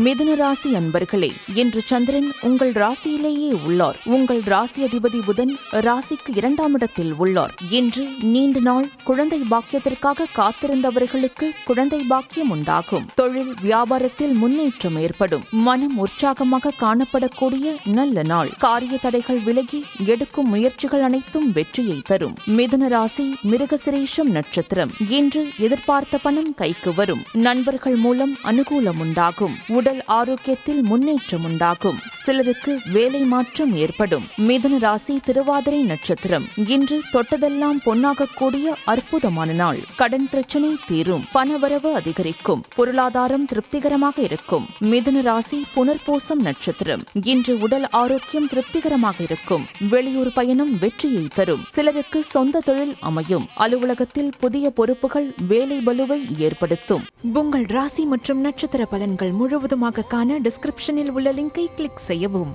மிதுன ராசி அன்பர்களே, இன்று சந்திரன் உங்கள் ராசியிலேயே உள்ளார். உங்கள் ராசி அதிபதி புதன் ராசிக்கு 2ஆம் இடத்தில் உள்ளார். இன்று நீண்ட நாள் குழந்தை பாக்கியத்திற்காக காத்திருந்தவர்களுக்கு குழந்தை பாக்கியம் உண்டாகும். தொழில் வியாபாரத்தில் முன்னேற்றம் ஏற்படும். மனம் உற்சாகமாக காணப்படக்கூடிய நல்ல நாள். காரிய தடைகள் விலகி எடுக்கும் முயற்சிகள் அனைத்தும் வெற்றியை தரும். மிதுன ராசி மிருகசிரேஷம் நட்சத்திரம். இன்று எதிர்பார்த்த பணம் கைக்கு வரும். நண்பர்கள் மூலம் அனுகூலம் உண்டாகும். உடல் ஆரோக்கியத்தில் முன்னேற்றம் உண்டாகும். சிலருக்கு வேலை மாற்றம் ஏற்படும். மிதுன ராசி திருவாதிரை நட்சத்திரம். இன்று தொட்டதெல்லாம் பொன்னாகக்கூடிய அற்புதமான நாள். கடன் பிரச்சனை தீரும். பணவரவு அதிகரிக்கும். பொருளாதாரம் திருப்திகரமாக இருக்கும். மிதுன ராசி புனர்பூசம் நட்சத்திரம். இன்று உடல் ஆரோக்கியம் திருப்திகரமாக இருக்கும். வெளியூர் பயணம் வெற்றியை தரும். சிலருக்கு சொந்த தொழில் அமையும். அலுவலகத்தில் புதிய பொறுப்புகள் வேலை பளுவை ஏற்படுத்தும். உங்கள் ராசி மற்றும் நட்சத்திர பலன்கள் முழுவதுமாக காண டிஸ்கிரிப்ஷனில் உள்ள லிங்கை கிளிக் செய்யவும்.